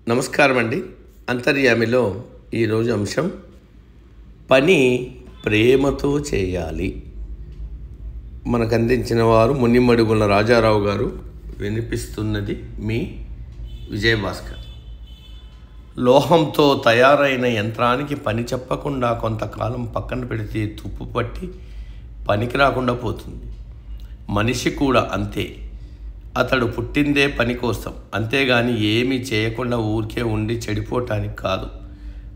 నమస్కారం అండి. అంతర్యామిలో ఈరోజు అంశం పని ప్రేమతో చేయాలి. మనకు అందించిన వారు మునిమడుగుల రాజారావు గారు. వినిపిస్తున్నది మీ విజయభాస్కర్. లోహంతో తయారైన యంత్రానికి పని చెప్పకుండా కొంతకాలం పక్కన పెడితే తుప్పు పట్టి పనికి రాకుండా పోతుంది. మనిషి కూడా అంతే. అతడు పుట్టిందే పని కోసం, అంతేగాని ఏమీ చేయకుండా ఊరికే ఉండి చెడిపోవటానికి కాదు.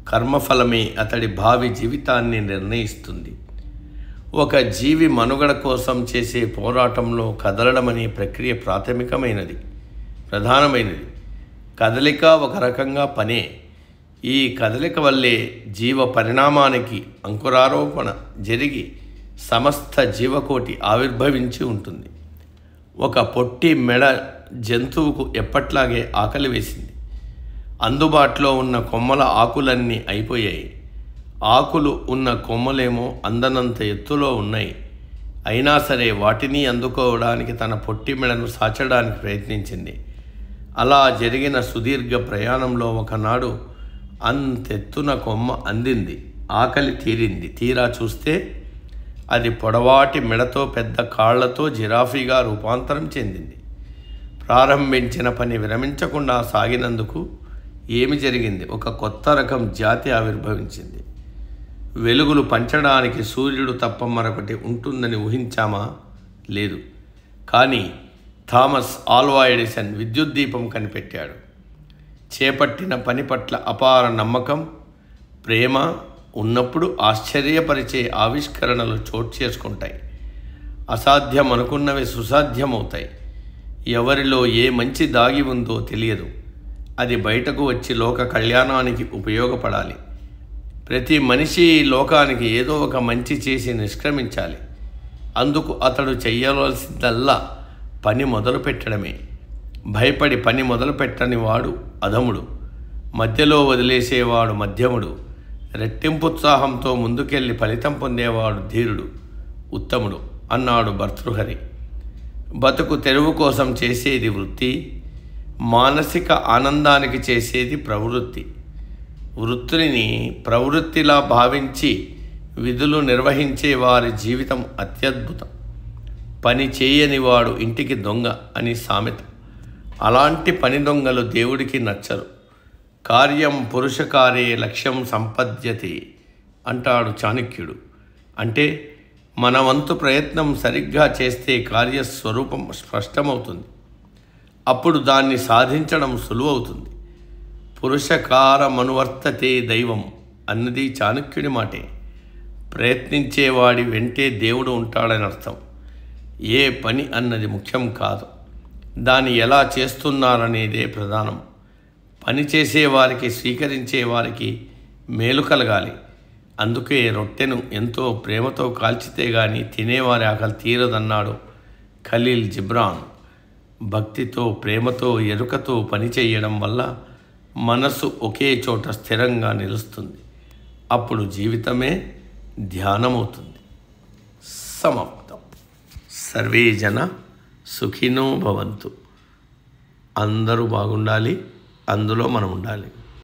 కర్మఫలమే అతడి భావి జీవితాన్ని నిర్ణయిస్తుంది. ఒక జీవి మనుగడ కోసం చేసే పోరాటంలో కదలడం అనే ప్రక్రియ ప్రధానమైనది. కదలిక ఒక రకంగా పనే. ఈ కదలిక వల్లే జీవ పరిణామానికి అంకురారోపణ జరిగి సమస్త జీవకోటి ఆవిర్భవించి ఉంటుంది. ఒక పొట్టి మెడ జంతువుకు ఎప్పట్లాగే ఆకలి వేసింది. అందుబాటులో ఉన్న కొమ్మల ఆకులన్నీ అయిపోయాయి. ఆకులు ఉన్న కొమ్మలేమో అందనంత ఎత్తులో ఉన్నాయి. అయినా సరే వాటిని అందుకోవడానికి తన పొట్టి మెడను సాచడానికి ప్రయత్నించింది. అలా జరిగిన సుదీర్ఘ ప్రయాణంలో ఒకనాడు అంతెత్తున కొమ్మ అందింది. ఆకలి తీరింది. తీరా చూస్తే అది పొడవాటి మెడతో పెద్ద కాళ్లతో జిరాఫీగా రూపాంతరం చెందింది. ప్రారంభించిన పని విరమించకుండా సాగినందుకు ఏమి జరిగింది? ఒక కొత్త రకం జాతి ఆవిర్భవించింది. వెలుగులు పంచడానికి సూర్యుడు తప్ప మరొకటి ఉంటుందని ఊహించామా? లేదు. కానీ థామస్ ఆల్వా ఎడిసన్ విద్యుత్ దీపం కనిపెట్టాడు. చేపట్టిన పని పట్ల అపార నమ్మకం, ప్రేమ ఉన్నప్పుడు ఆశ్చర్యపరిచే ఆవిష్కరణలు చోటు చేసుకుంటాయి. అసాధ్యం అనుకున్నవి సుసాధ్యమవుతాయి. ఎవరిలో ఏ మంచి దాగి ఉందో తెలియదు. అది బయటకు వచ్చి లోక కళ్యాణానికి ఉపయోగపడాలి. ప్రతి మనిషి లోకానికి ఏదో ఒక మంచి చేసి నిష్క్రమించాలి. అందుకు అతడు చెయ్యవలసిందల్లా పని మొదలు పెట్టడమే. భయపడి పని మొదలు పెట్టని వాడు అధముడు. మధ్యలో వదిలేసేవాడు మధ్యముడు. రెట్టింపుత్సాహంతో ముందుకెళ్ళి ఫలితం పొందేవాడు ధీరుడు, ఉత్తముడు అన్నాడు భర్తృహరి. బతుకు తెరువు కోసం చేసేది వృత్తి, మానసిక ఆనందానికి చేసేది ప్రవృత్తి. వృత్తిని ప్రవృత్తిలా భావించి విధులు నిర్వహించే వారి జీవితం అత్యద్భుతం. పని చేయని వాడు ఇంటికి దొంగ అని సామెత. అలాంటి పని దొంగలు దేవుడికి నచ్చరు. కార్యం పురుషకారే లక్ష్యం సంపద్యతే అంటాడు చాణక్యుడు. అంటే మన వంతు ప్రయత్నం సరిగ్గా చేస్తే కార్యస్వరూపం స్పష్టమవుతుంది. అప్పుడు దాన్ని సాధించడం సులువవుతుంది. పురుషకారమనువర్తతే దైవం అన్నది చాణక్యుడి మాటే. ప్రయత్నించేవాడి వెంటే దేవుడు ఉంటాడని అర్థం. ఏ పని అన్నది ముఖ్యం కాదు, దాన్ని ఎలా చేస్తున్నారనేదే ప్రధానం. పని చేసేవారికి, స్వీకరించే వారికి మేలు కలగాలి. అందుకే రొట్టెను ఎంతో ప్రేమతో కాల్చితే గాని తినేవారి ఆకలి తీరదన్నాడు ఖలీల్ జిబ్రాన్. భక్తితో, ప్రేమతో, ఎరుకతో పని చేయడం వల్ల మనసు ఒకే చోట స్థిరంగా నిలుస్తుంది. అప్పుడు జీవితమే ధ్యానమవుతుంది. సమాప్తం. సర్వే జన సుఖినో భవంతు. అందరూ బాగుండాలి, అందులో మనం ఉండాలి.